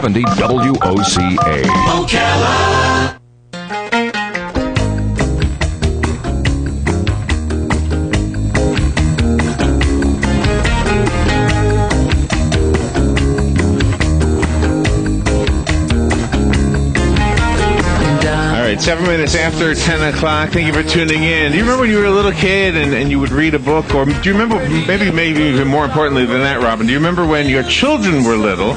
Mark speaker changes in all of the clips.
Speaker 1: 70 WOCA.
Speaker 2: Ocala.
Speaker 3: All right, 7 minutes after 10 o'clock. Thank you for tuning in. Do you remember when you were a little kid and you would read a book? Or do you remember, maybe even more importantly than that, Robin, do you remember when your children were little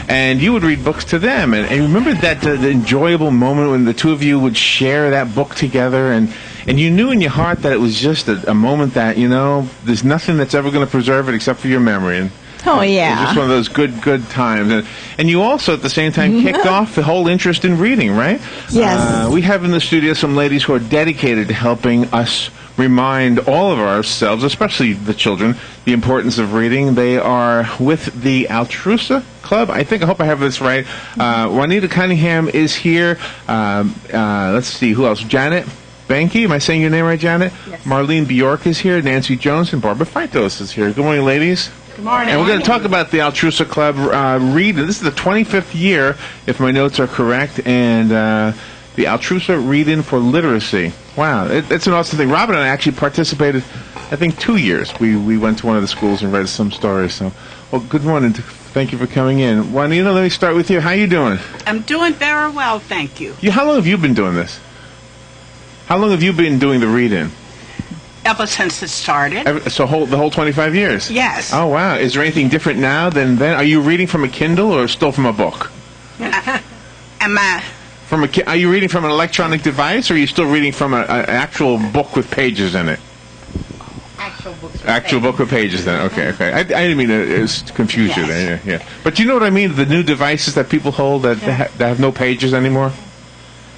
Speaker 3: and you would read books to them? And remember that the enjoyable moment when the two of you would share that book together and you knew in your heart that it was just a moment that, you know, there's nothing that's ever going to preserve it except for your memory. And
Speaker 4: oh, yeah.
Speaker 3: it was just one of those good times. And you also, at the same time, kicked off the whole interest in reading, right?
Speaker 4: Yes.
Speaker 3: We have in the studio some ladies who are dedicated to helping us remind all of ourselves, especially the children, the importance of reading. They are with the Altrusa Club. I hope I have this right. Juanita Cunningham is here. Let's see, who else? Janet Banky, am I saying your name right, Janet?
Speaker 4: Yes.
Speaker 3: Marlene Bjork is here. Nancy Jones and Barbara Feitos is here. Good morning, ladies.
Speaker 4: Good morning.
Speaker 3: And we're going to talk about the Altrusa Club read. This is the 25th year, if my notes are correct, and the Altrusa Read-In for Literacy. Wow, it's an awesome thing. Robin and I actually participated, I think, 2 years. We went to one of the schools and read some stories. So, well, good morning. Thank you for coming in. Juanita, let me start with you. How you doing?
Speaker 5: I'm doing very well, thank you.
Speaker 3: How long have you been doing this? How long have you been doing the read-in?
Speaker 5: Ever since it started.
Speaker 3: The whole 25 years?
Speaker 5: Yes.
Speaker 3: Oh, wow. Is there anything different now than then? Are you reading from a Kindle or still from a book?
Speaker 5: Am I?
Speaker 3: Are you reading from an electronic device, or are you still reading from an actual book with pages in it? Actual book with pages, then. Okay. I didn't mean to confuse you there. Yeah. But do you know what I mean? The new devices that people hold that have no pages anymore?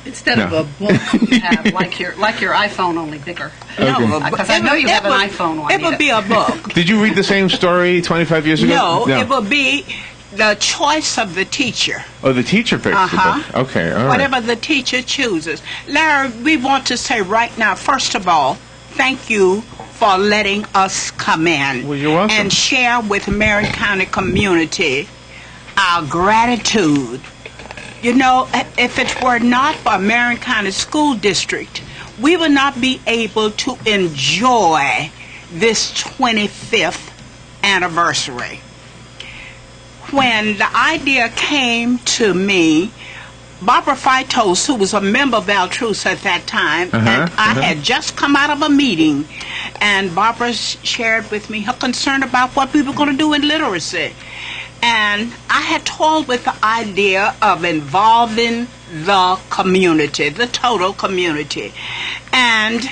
Speaker 6: Instead of a book, you have like your iPhone, only bigger.
Speaker 5: No,
Speaker 6: because I know you have an iPhone one.
Speaker 5: It would be a book.
Speaker 3: Did you read the same story 25 years ago?
Speaker 5: No, it would be the choice of the teacher.
Speaker 3: Oh, the teacher picks the book. Okay, all right.
Speaker 5: Whatever the teacher chooses. Larry, we want to say right now, first of all, thank you for letting us come in.
Speaker 3: Well, you're welcome.
Speaker 5: And share with Marion County community our gratitude. You know, if it were not for Marion County School District, we would not be able to enjoy this 25th anniversary. When the idea came to me, Barbara Feitos, who was a member of Altrusa at that time, and I had just come out of a meeting, and Barbara shared with me her concern about what we were going to do in literacy. And I had toyed with the idea of involving the community, the total community. And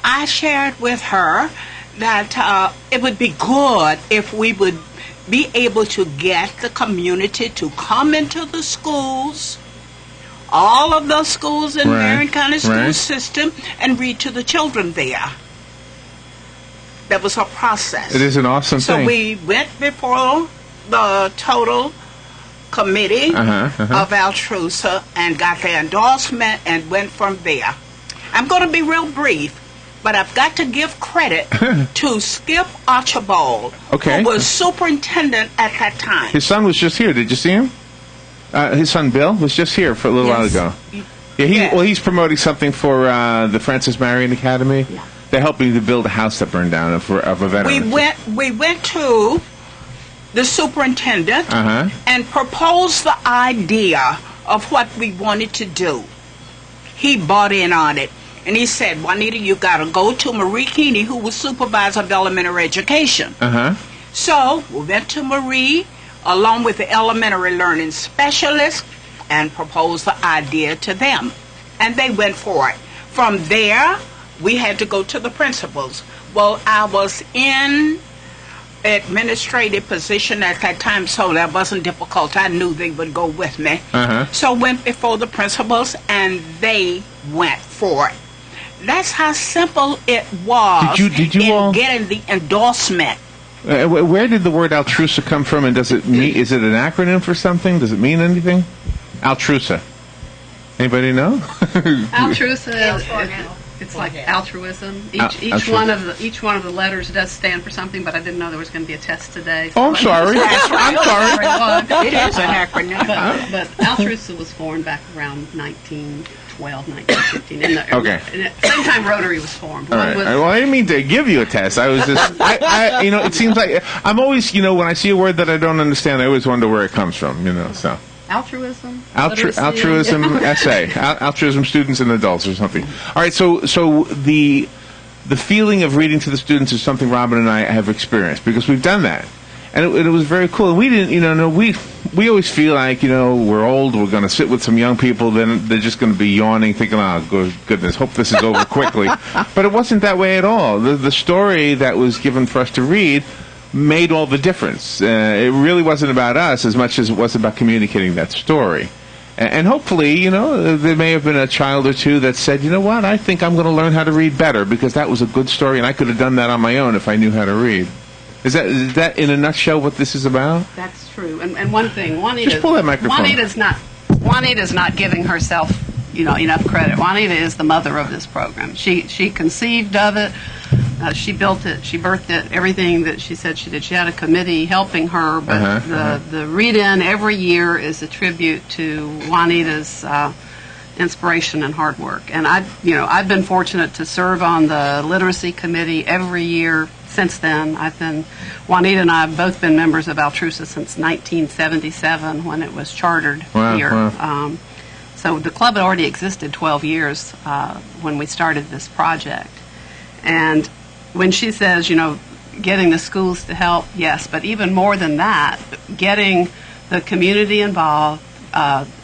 Speaker 5: I shared with her that it would be good if we would be able to get the community to come into the schools, all of those schools in Marion County school system, and read to the children there. That was a process.
Speaker 3: It is an awesome thing.
Speaker 5: So we went before the total committee of Altrusa and got their endorsement and went from there. I'm going to be real brief, but I've got to give credit to Skip Archibald, who was superintendent at that time.
Speaker 3: His son was just here. Did you see him? His son Bill was just here for a little while ago. Yeah, he's promoting something for the Francis Marion Academy. Yeah. They're helping to build a house that burned down of a veteran.
Speaker 5: We went to the superintendent and proposed the idea of what we wanted to do. He bought in on it. And he said, Juanita, you got to go to Marie Keeney, who was supervisor of elementary education. So we went to Marie, along with the elementary learning specialist, and proposed the idea to them. And they went for it. From there, we had to go to the principals. Well, I was in administrative position at that time, so that wasn't difficult. I knew they would go with me. So went before the principals, and they went for it. That's how simple it was
Speaker 3: did you all
Speaker 5: getting the endorsement.
Speaker 3: Where did the word Altrusa come from, and does it mean? Is it an acronym for something? Does it mean anything? Altrusa. Anybody know?
Speaker 6: Altrusa It's like altruism. Each
Speaker 3: Altruism.
Speaker 6: each one of the letters does stand for something, but I didn't know there was going to be a test today.
Speaker 3: Oh, I'm sorry. I'm sorry.
Speaker 5: It is an acronym.
Speaker 6: But Altrusa was formed back around 1912, 1915.
Speaker 3: Okay.
Speaker 6: And at the same time Rotary was formed.
Speaker 3: All right. Well, I didn't mean to give you a test. I was just, it seems like I'm always, when I see a word that I don't understand, I always wonder where it comes from, so.
Speaker 6: Altruism.
Speaker 3: Altruism essay. Altruism students and adults or something. All right, so the feeling of reading to the students is something Robin and I have experienced because we've done that. And it was very cool. And we didn't, we always feel like, we're old, we're going to sit with some young people, then they're just going to be yawning, thinking, oh, goodness, hope this is over quickly. But it wasn't that way at all. The story that was given for us to read made all the difference. It really wasn't about us as much as it was about communicating that story. And hopefully, there may have been a child or two that said, you know what, I think I'm going to learn how to read better because that was a good story and I could have done that on my own if I knew how to read. Is that in a nutshell what this is about?
Speaker 6: That's true. And one thing,
Speaker 3: Just pull that microphone.
Speaker 6: Juanita's not giving herself, enough credit. Juanita is the mother of this program. She conceived of it. She built it. She birthed it. Everything that she said she did. She had a committee helping her. But the read-in every year is a tribute to Juanita's inspiration and hard work. And I've been fortunate to serve on the literacy committee every year since then. Juanita and I have both been members of Altrusa since 1977 when it was chartered here.
Speaker 3: Wow.
Speaker 6: So the club had already existed 12 years when we started this project. And when she says, getting the schools to help, yes, but even more than that, getting the community involved.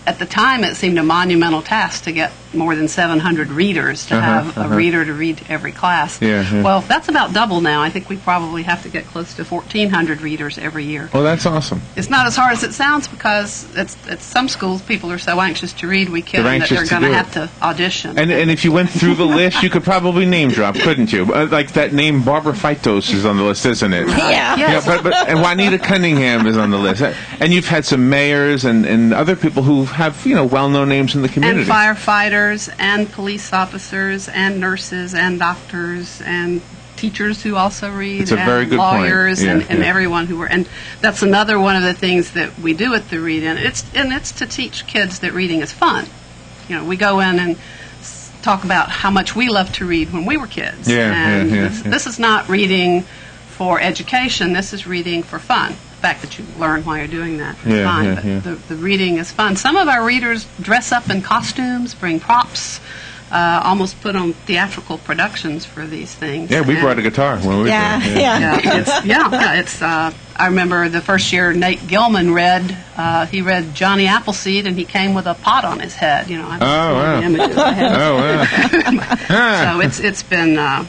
Speaker 6: At the time, it seemed a monumental task to get more than 700 readers to have a reader to read to every class.
Speaker 3: Yeah.
Speaker 6: Well, that's about double now. I think we probably have to get close to 1,400 readers every year.
Speaker 3: Oh, that's awesome.
Speaker 6: It's not as hard as it sounds because at some schools, people are so anxious to read, we kid them that they're going to have to audition.
Speaker 3: And if you went through the list, you could probably name drop, couldn't you? Like that name, Barbara Feitos is on the list, isn't it?
Speaker 5: Yeah.
Speaker 6: Yes.
Speaker 3: And Juanita Cunningham is on the list. And you've had some mayors and other people who have, well-known names in the community.
Speaker 6: And firefighters and police officers and nurses and doctors and teachers who also read.
Speaker 3: It's a very good point.
Speaker 6: Lawyers
Speaker 3: Yeah,
Speaker 6: and everyone who were. And that's another one of the things that we do at the read-in. It's to teach kids that reading is fun. We go in and talk about how much we loved to read when we were kids. This is not reading for education. This is reading for fun. The fact that you learn while you're doing that is fine, but the reading is fun. Some of our readers dress up in costumes, bring props, almost put on theatrical productions for these things.
Speaker 3: Yeah, we brought a guitar when we were there.
Speaker 6: I remember the first year Nate Gilman read, he read Johnny Appleseed, and he came with a pot on his head.
Speaker 3: Wow.
Speaker 6: Images I had.
Speaker 3: Oh, wow.
Speaker 6: So it's been...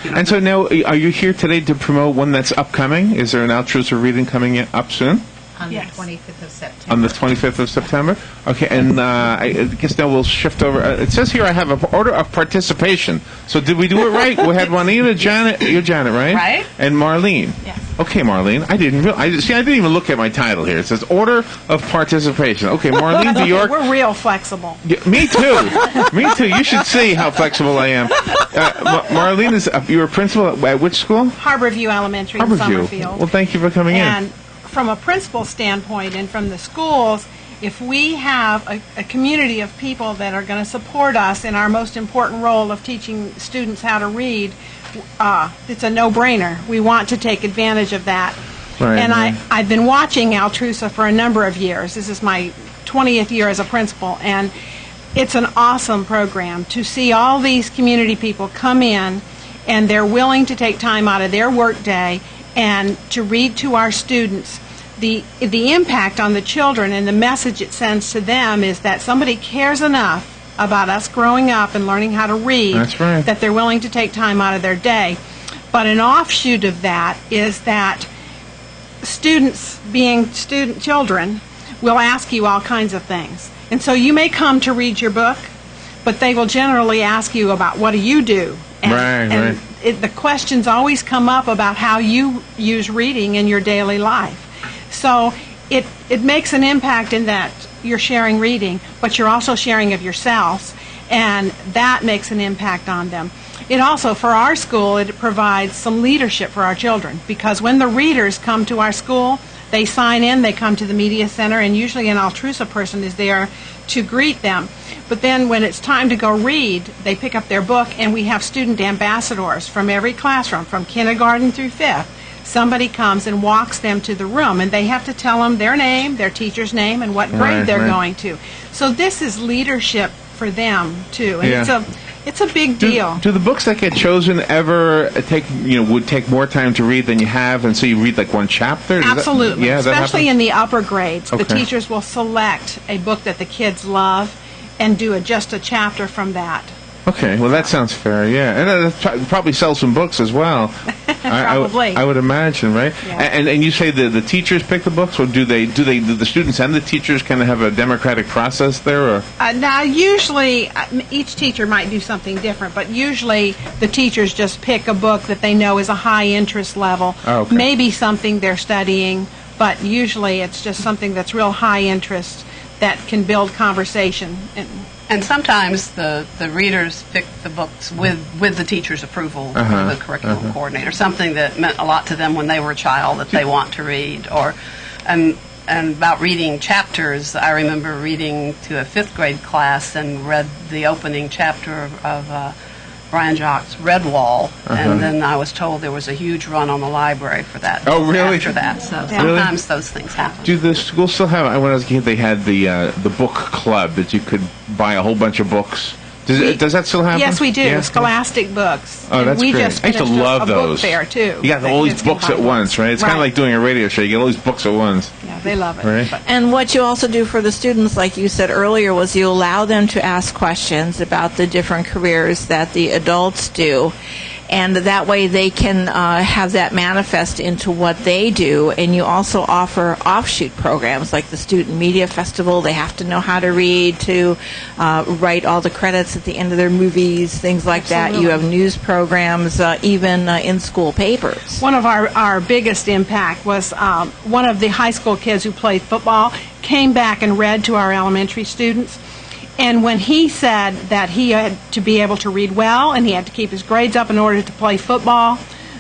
Speaker 3: And so now, are you here today to promote one that's upcoming? Is there an Altrusa reading coming up soon?
Speaker 4: On the 25th of September.
Speaker 3: On the 25th of September? Okay, and I guess now we'll shift over. It says here I have an order of participation. So did we do it right? We had Juanita, Janet, you're Janet, right?
Speaker 6: Right.
Speaker 3: And Marlene.
Speaker 4: Yes.
Speaker 3: Okay, Marlene. I didn't even look at my title here. It says order of participation. Okay, Marlene Bjork.
Speaker 7: We're real flexible.
Speaker 3: Yeah, me too. Me too. You should see how flexible I am. Marlene, you're a principal at which school?
Speaker 7: Harborview Elementary in Summerfield.
Speaker 3: Well, thank you for coming
Speaker 7: And
Speaker 3: in.
Speaker 7: from a principal standpoint and from the schools, if we have a community of people that are going to support us in our most important role of teaching students how to read, it's a no-brainer. We want to take advantage of that.
Speaker 3: Right,
Speaker 7: and
Speaker 3: right.
Speaker 7: I've been watching Altrusa for a number of years. This is my 20th year as a principal, and it's an awesome program to see all these community people come in, and they're willing to take time out of their work day and to read to our students. The impact on the children and the message it sends to them is that somebody cares enough about us growing up and learning how to read.
Speaker 3: That's right.
Speaker 7: That they're willing to take time out of their day. But an offshoot of that is that students, being children, will ask you all kinds of things. And so you may come to read your book, but they will generally ask you about what do you do? And the questions always come up about how you use reading in your daily life. So it makes an impact in that you're sharing reading, but you're also sharing of yourselves. and that makes an impact on them. It also, for our school, it provides some leadership for our children, because when the readers come to our school, they sign in, they come to the media center, and usually an Altrusa person is there to greet them. But then when it's time to go read, they pick up their book, and we have student ambassadors from every classroom, from kindergarten through 5th. Somebody comes and walks them to the room, and they have to tell them their name, their teacher's name, and what grade they're going to. So this is leadership for them, too. And it's a big deal.
Speaker 3: Do the books that get chosen ever would take more time to read than you have, and so you read like one chapter?
Speaker 7: Absolutely. Especially in the upper grades.
Speaker 3: Okay.
Speaker 7: The teachers will select a book that the kids love and do just a chapter from that.
Speaker 3: Okay, well that sounds fair, yeah. And that probably sell some books as well.
Speaker 7: Probably.
Speaker 3: I would imagine, right?
Speaker 7: Yeah.
Speaker 3: And you say the teachers pick the books, or do the students and the teachers kind of have a democratic process there? Or?
Speaker 7: Now, usually, each teacher might do something different, but usually the teachers just pick a book that they know is a high interest level.
Speaker 3: Oh, okay.
Speaker 7: Maybe something they're studying, but usually it's just something that's real high interest that can build conversation.
Speaker 6: And sometimes the readers pick the books with the teacher's approval, the curriculum coordinator, something that meant a lot to them when they were a child that they want to read. And about reading chapters, I remember reading to a 5th grade class and read the opening chapter of Brian Jock's Redwall, and then I was told there was a huge run on the library for that.
Speaker 3: Oh, really?
Speaker 6: After that, so sometimes those things happen.
Speaker 3: Do the schools still have? When I was a kid, they had the book club that you could buy a whole bunch of books. Does that still happen?
Speaker 7: Yes, we do.
Speaker 3: Yeah.
Speaker 7: Scholastic books.
Speaker 3: Oh, that's
Speaker 7: we
Speaker 3: great.
Speaker 7: Just
Speaker 3: I used to
Speaker 7: finished
Speaker 3: love
Speaker 7: a
Speaker 3: those.
Speaker 7: book fair, too.
Speaker 3: You got all these books at once, right? It's kind of like doing a radio show. You get all these books at once.
Speaker 7: Yeah, they love it.
Speaker 3: Right.
Speaker 8: And what you also do for the students, like you said earlier, was you allow them to ask questions about the different careers that the adults do. And that way they can have that manifest into what they do. And you also offer offshoot programs like the Student Media Festival. They have to know how to read, to write all the credits at the end of their movies, things like that. You have news programs, even in school papers.
Speaker 7: One of our biggest impact was one of the high school kids who played football came back and read to our elementary students. And when he said that he had to be able to read well and he had to keep his grades up in order to play football,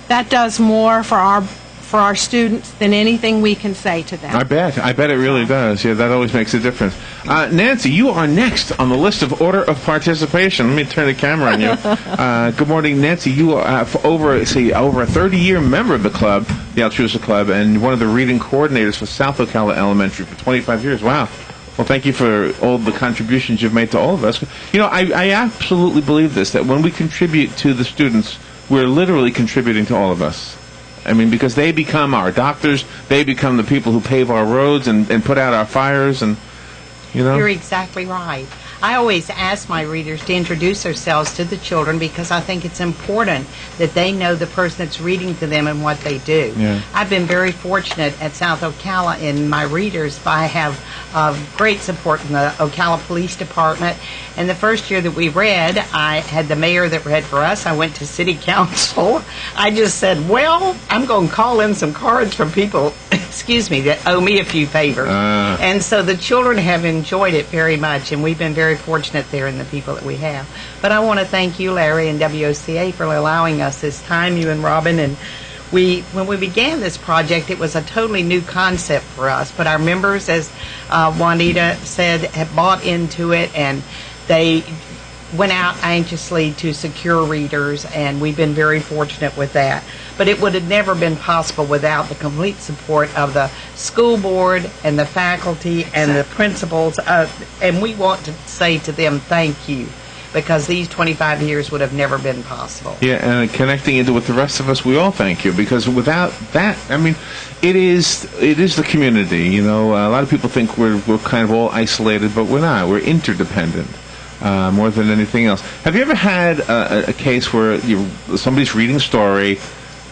Speaker 7: that does more for our students than anything we can say to them.
Speaker 3: I bet it really does. Yeah, that always makes a difference. Nancy, you are next on the list of order of participation. Let me turn the camera on you. Good morning, Nancy. You are over a 30-year member of the club, the Altrusa Club, and one of the reading coordinators for South Ocala Elementary for 25 years. Wow. Well, thank you for all the contributions you've made to all of us. You know, I absolutely believe this, that when we contribute to the students, we're literally contributing to all of us. I mean, because they become our doctors, they become the people who pave our roads and put out our fires, and, you know.
Speaker 4: You're exactly right. I always ask my readers to introduce themselves to the children because I think it's important that they know the person that's reading to them and what they do.
Speaker 3: Yeah.
Speaker 4: I've been very fortunate at South Ocala in my readers. I have great support from the Ocala Police Department. And the first year that we read, I had the mayor that read for us. I went to city council. I just said, well, I'm going to call in some cards from people, excuse me, that owe me a few favors. And so the children have enjoyed it very much, and we've been very fortunate there in the people that we have. But I want to thank you, Larry, and WOCA for allowing us this time, you and Robin. And when we began this project, it was a totally new concept for us. But our members, as Juanita said, have bought into it, and they went out anxiously to secure readers, and we've been very fortunate with that. But it would have never been possible without the complete support of the school board and the faculty and the principals. And we want to say to them, thank you, because these 25 years would have never been possible.
Speaker 3: Yeah, and connecting into with the rest of us, we all thank you, because without that, I mean, it is the community. You know, a lot of people think we're kind of all isolated, but we're not. We're interdependent. More than anything else. Have you ever had a case where somebody's reading a story,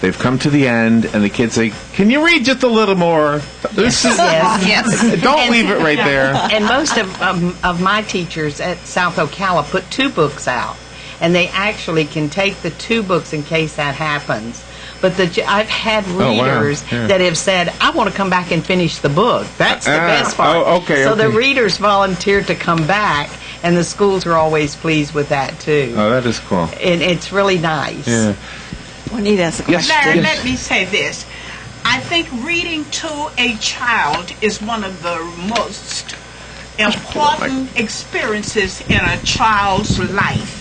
Speaker 3: they've come to the end, and the kids say, "Can you read just a little more?" This is
Speaker 4: Yes.
Speaker 3: Don't leave it right there.
Speaker 4: And most of my teachers at South Ocala put 2 books out, and they actually can take the 2 books in case that happens. But I've had readers that have said, I want to come back and finish the book. That's the best part.
Speaker 3: Oh, okay.
Speaker 4: So the readers volunteered to come back, And the schools are always pleased with that, too.
Speaker 3: Oh, that is cool.
Speaker 4: And it's really nice.
Speaker 3: Yeah.
Speaker 8: Juanita has a question.
Speaker 5: Larry, let me say this. I think reading to a child is one of the most important experiences in a child's life.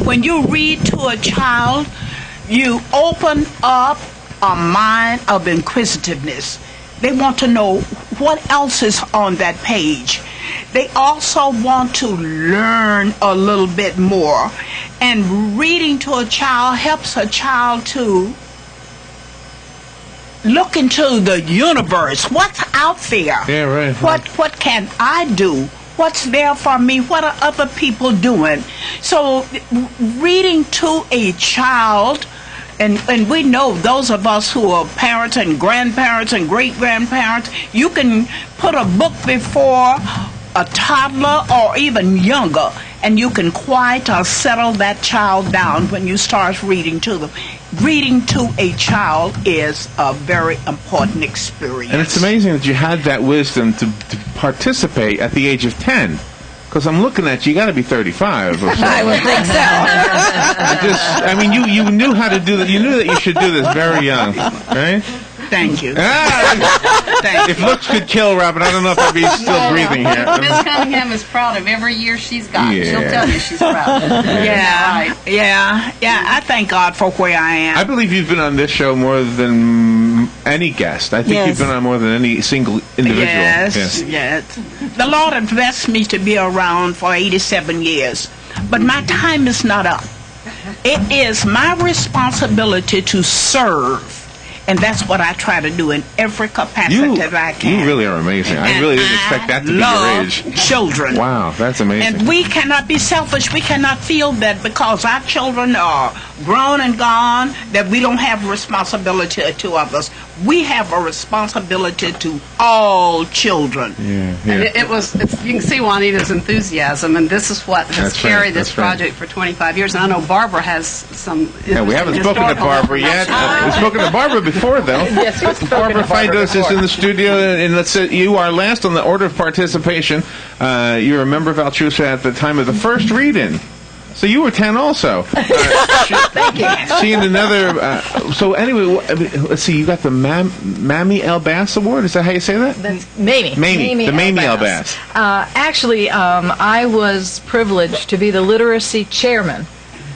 Speaker 5: When you read to a child, you open up a mind of inquisitiveness. They want to know what else is on that page. They also want to learn a little bit more. And reading to a child helps a child to look into the universe. What's out there?
Speaker 3: Yeah, right.
Speaker 5: What can I do? What's there for me? What are other people doing? So reading to a child, and we know those of us who are parents and grandparents and great-grandparents, you can put a book before a toddler or even younger, and you can quiet or settle that child down when you start reading to them. Reading to a child is a very important experience.
Speaker 3: And it's amazing that you had that wisdom to participate at the age of 10. Because I'm looking at you, got to be 35 or so.
Speaker 8: I would think so.
Speaker 3: I mean, you knew how to do that. You knew that you should do this very young, right?
Speaker 5: Thank you.
Speaker 3: If looks could kill, Robin, I don't know if I'd be still breathing here.
Speaker 6: Miss Cunningham is proud of every year she's got.
Speaker 3: Yeah.
Speaker 6: She'll tell you she's proud.
Speaker 5: Yeah,
Speaker 6: Right.
Speaker 5: yeah. I thank God for where I am.
Speaker 3: I believe you've been on this show more than any guest. I think
Speaker 8: Yes.
Speaker 3: you've been on more than any single individual.
Speaker 5: Yes. The Lord has blessed me to be around for 87 years, but my time is not up. It is my responsibility to serve, and that's what I try to do in every capacity that I can.
Speaker 3: You really are amazing. I really didn't expect that to be your
Speaker 5: love
Speaker 3: age.
Speaker 5: Children.
Speaker 3: Wow, that's amazing.
Speaker 5: And we cannot be selfish. We cannot feel that because our children are grown and gone, that we don't have responsibility to others. We have a responsibility to all children.
Speaker 3: Yeah.
Speaker 6: And you can see Juanita's enthusiasm, and this is what has
Speaker 3: That's right,
Speaker 6: carried this
Speaker 3: that's right.
Speaker 6: project for 25 years. And I know Barbara has some.
Speaker 3: Yeah, we haven't spoken to
Speaker 6: historical
Speaker 3: Barbara yet.
Speaker 6: information.
Speaker 3: We've spoken to Barbara before, though.
Speaker 4: Yes, we've spoken
Speaker 3: Barbara
Speaker 4: to Barbara
Speaker 3: Feindos is
Speaker 4: before.
Speaker 3: in the studio, and let's say you are last on the order of participation. You're a member of Altrusa at the time of the first read-in. So you were 10 also. Thank you. She and another... so anyway, let's see, you got the Mamie L. Bass Award? Is that how you say that?
Speaker 9: That's Mamie.
Speaker 3: Mamie. The Mamie L. Bass.
Speaker 9: Actually, I was privileged to be the literacy chairman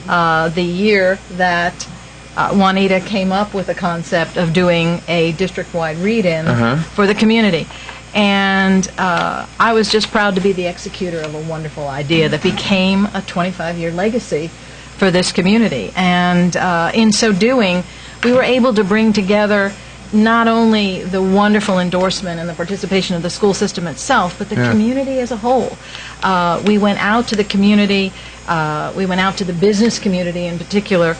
Speaker 9: the year that Juanita came up with the concept of doing a district-wide read-in for the community. And I was just proud to be the executor of a wonderful idea that became a 25-year legacy for this community. And in so doing, we were able to bring together not only the wonderful endorsement and the participation of the school system itself, but the community as a whole. We went out to the community. We went out to the business community in particular.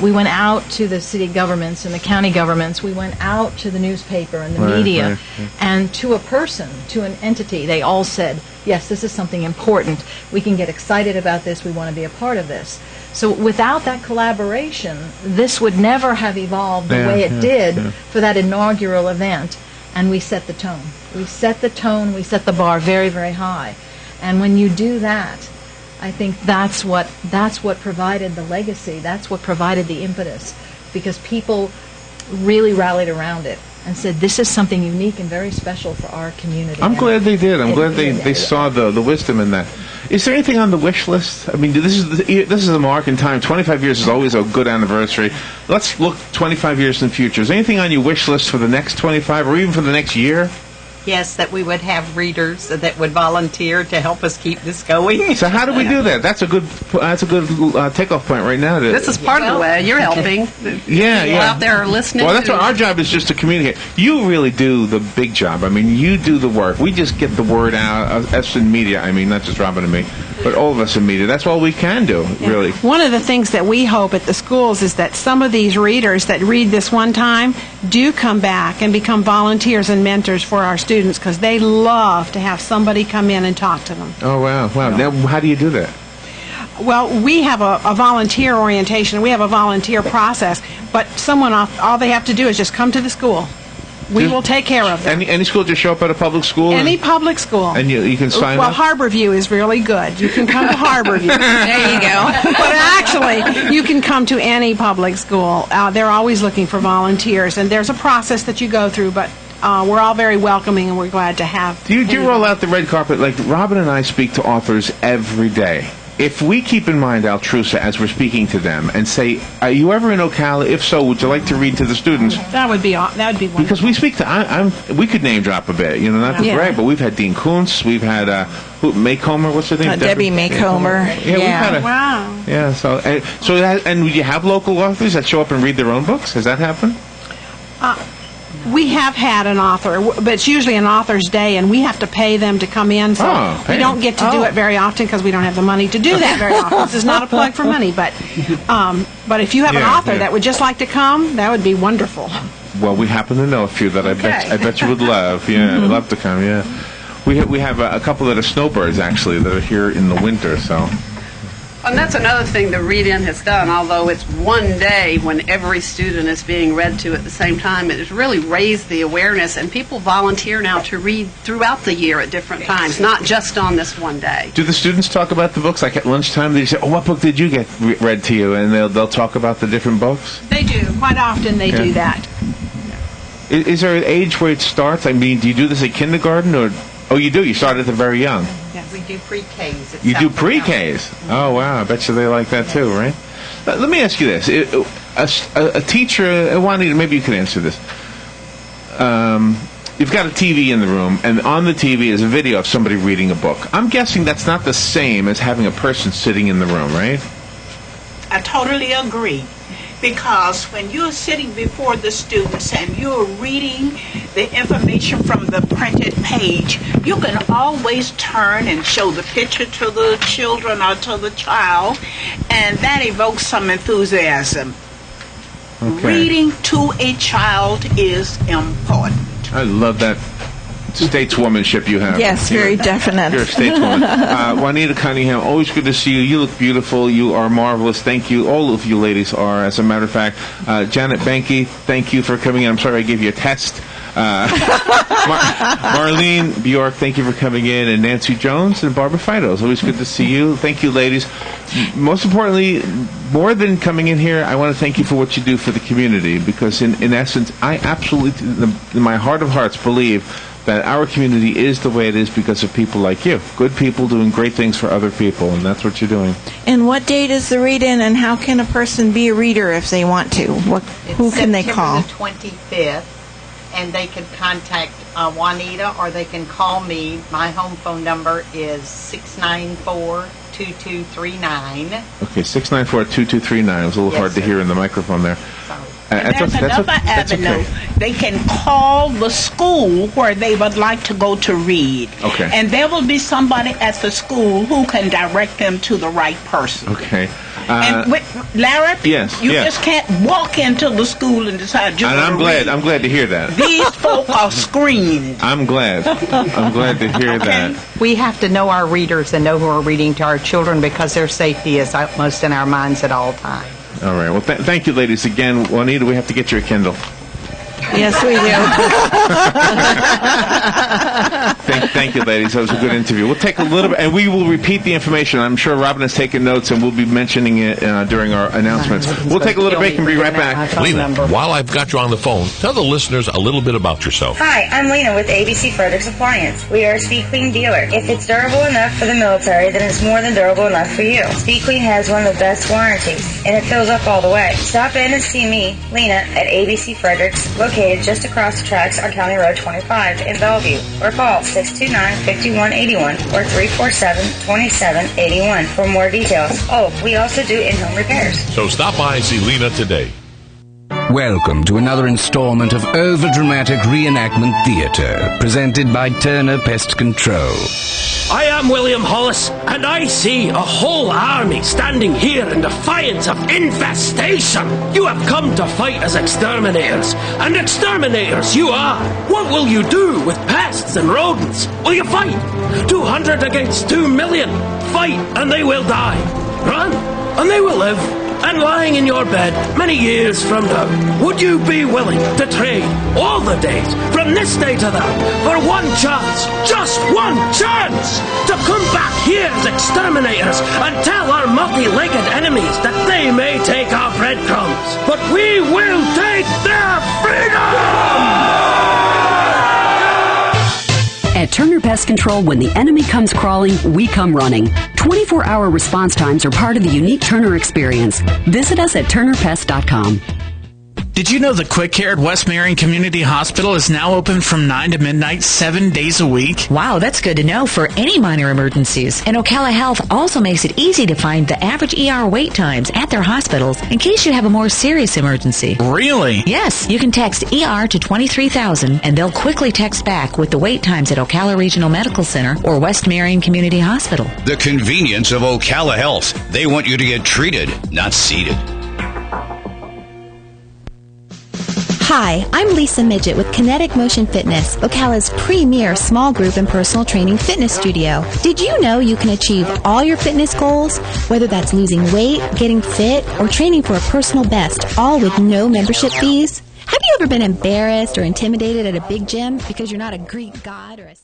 Speaker 9: We went out to the city governments and the county governments. We went out to the newspaper and the media. And to a person, to an entity, they all said, yes, this is something important. We can get excited about this. We want to be a part of this. So without that collaboration, this would never have evolved the way it did for that inaugural event. And we set the tone. We set the tone. We set the bar very, very high. And when you do that, I think that's what provided the legacy. That's what provided the impetus, because people really rallied around it and said, this is something unique and very special for our community.
Speaker 3: I'm glad they did. I'm glad they
Speaker 9: Yeah.
Speaker 3: saw the wisdom in that. Is there anything on the wish list? I mean, this is a mark in time. 25 years is always a good anniversary. Let's look 25 years in the future. Is there anything on your wish list for the next 25 or even for the next year?
Speaker 4: Yes, that we would have readers that would volunteer to help us keep this going.
Speaker 3: So how do we do that? That's a good takeoff point right now.
Speaker 6: This is part of the way. You're helping.
Speaker 3: Yeah.
Speaker 6: People out there are listening.
Speaker 3: Well, that's
Speaker 6: to-
Speaker 3: what our job is, just to communicate. You really do the big job. I mean, you do the work. We just get the word out, us in media. I mean, not just Robin and me, but all of us in media. That's all we can do, really.
Speaker 7: One of the things that we hope at the schools is that some of these readers that read this one time do come back and become volunteers and mentors for our students, because they love to have somebody come in and talk to them.
Speaker 3: Oh, wow. Now, how do you do that?
Speaker 7: Well, we have a volunteer orientation. We have a volunteer process, but all they have to do is just come to the school. We will take care of them.
Speaker 3: Any school, just show up at a public school?
Speaker 7: Any public school.
Speaker 3: And you can sign
Speaker 7: well,
Speaker 3: up?
Speaker 7: Harborview is really good. You can come to Harborview.
Speaker 8: There you go.
Speaker 7: But actually, you can come to any public school. They're always looking for volunteers, and there's a process that you go through, but we're all very welcoming, and we're glad to have.
Speaker 3: Do you roll out the red carpet? Like, Robin and I speak to authors every day. If we keep in mind Altrusa as we're speaking to them and say, are you ever in Ocala? If so, would you like to read to the students?
Speaker 7: That would be wonderful.
Speaker 3: Because we speak to, we could name drop a bit, not to brag, but we've had Dean Kuntz, we've had, Maycomer, what's her name?
Speaker 8: Debbie Maycomer.
Speaker 3: Yeah, we've had
Speaker 7: Wow.
Speaker 3: Yeah, and you have local authors that show up and read their own books? Has that happened?
Speaker 7: We have had an author, but it's usually an author's day, and we have to pay them to come in, so we don't get to do it very often because we don't have the money to do that very often. This is not a plug for money, but if you have an author that would just like to come, that would be wonderful.
Speaker 3: Well, we happen to know a few that I bet you would love. Yeah, I'd love to come, yeah. We have a couple that are snowbirds, actually, that are here in the winter, so...
Speaker 6: And that's another thing the Read-In has done, although it's one day when every student is being read to at the same time. It has really raised the awareness, and people volunteer now to read throughout the year at different times, not just on this one day.
Speaker 3: Do the students talk about the books? Like at lunchtime, they say, what book did you get read to you? And they'll talk about the different books?
Speaker 7: They do. Quite often they do that.
Speaker 3: Is there an age where it starts? I mean, do you do this at kindergarten? Or you do? You start at the very young?
Speaker 4: Yes, we do pre-Ks.
Speaker 3: You do pre-Ks? Oh, wow. I bet you they like that too, right? Let me ask you this. A teacher, Juanita, maybe you can answer this. You've got a TV in the room, and on the TV is a video of somebody reading a book. I'm guessing that's not the same as having a person sitting in the room, right?
Speaker 5: I totally agree. Because when you're sitting before the students and you're reading the information from the printed page, you can always turn and show the picture to the children or to the child, and that evokes some enthusiasm.
Speaker 3: Okay.
Speaker 5: Reading to a child is important.
Speaker 3: I love that stateswomanship you have.
Speaker 8: Yes, very definite.
Speaker 3: You're a stateswoman. Juanita Cunningham, always good to see you. You look beautiful. You are marvelous. Thank you. All of you ladies are, as a matter of fact. Janet Benke, thank you for coming in. I'm sorry I gave you a test. Marlene Bjork, thank you for coming in. And Nancy Jones and Barbara Fido. It's always good to see you. Thank you, ladies. Most importantly, more than coming in here, I want to thank you for what you do for the community, because in essence, I absolutely, in my heart of hearts, believe that our community is the way it is because of people like you. Good people doing great things for other people, and that's what you're doing.
Speaker 8: And what date is the read-in, and how can a person be a reader if they want to? Who can they call?
Speaker 4: It's September the 25th, and they can contact Juanita, or they can call me. My home phone number is 694-2239.
Speaker 3: Okay, 694-2239. It was a little hard to hear in the microphone there.
Speaker 4: Sorry.
Speaker 5: There's another avenue. They can call the school where they would like to go to read.
Speaker 3: Okay.
Speaker 5: And there will be somebody at the school who can direct them to the right person.
Speaker 3: Okay.
Speaker 5: And Larry,
Speaker 3: yes,
Speaker 5: you just can't walk into the school and decide you're
Speaker 3: and
Speaker 5: going to read.
Speaker 3: I'm glad to hear that.
Speaker 5: These folk are screened.
Speaker 3: I'm glad to hear that.
Speaker 4: We have to know our readers and know who are reading to our children, because their safety is utmost in our minds at all times.
Speaker 3: All right. Well, thank you, ladies. Again, Juanita, we have to get you a Kindle.
Speaker 8: Yes, we do.
Speaker 3: Thank you, ladies. That was a good interview. We'll take a little bit, and we will repeat the information. I'm sure Robin has taken notes, and we'll be mentioning it during our announcements. We'll take a little break and be right back.
Speaker 1: Lena, while I've got you on the phone, tell the listeners a little bit about yourself.
Speaker 10: Hi, I'm Lena with ABC Fredericks Appliance. We are a Speed Clean dealer. If it's durable enough for the military, then it's more than durable enough for you. Speed Clean has one of the best warranties, and it fills up all the way. Stop in and see me, Lena, at ABC Fredericks, located just across the tracks on County Road 25 in Bellevue, or call 629-5181 or 347-2781 for more details. Oh, we also do in-home repairs.
Speaker 1: So stop by and see Lena today.
Speaker 2: Welcome to another installment of Overdramatic Reenactment Theatre, presented by Turner Pest Control.
Speaker 11: I am William Hollis, and I see a whole army standing here in defiance of infestation. You have come to fight as exterminators, and exterminators you are. What will you do with pests and rodents? Will you fight? 200 against 2 million. Fight, and they will die. Run, and they will live. and lying in your bed many years from now, would you be willing to trade all the days from this day to that for one chance, just one chance, to come back here as exterminators and tell our multi-legged enemies that they may take our breadcrumbs, but we will take their freedom!
Speaker 12: At Turner Pest Control, when the enemy comes crawling, we come running. 24-hour response times are part of the unique Turner experience. Visit us at turnerpest.com.
Speaker 13: Did you know the Quick Care at West Marion Community Hospital is now open from 9 to midnight, 7 days a week?
Speaker 14: Wow, that's good to know for any minor emergencies. And Ocala Health also makes it easy to find the average ER wait times at their hospitals in case you have a more serious emergency.
Speaker 13: Really?
Speaker 14: Yes, you can text ER to 23,000 and they'll quickly text back with the wait times at Ocala Regional Medical Center or West Marion Community Hospital.
Speaker 15: The convenience of Ocala Health. They want you to get treated, not seated.
Speaker 16: Hi, I'm Lisa Midget with Kinetic Motion Fitness, Ocala's premier small group and personal training fitness studio. Did you know you can achieve all your fitness goals, whether that's losing weight, getting fit, or training for a personal best, all with no membership fees? Have you ever been embarrassed or intimidated at a big gym because you're not a Greek god or a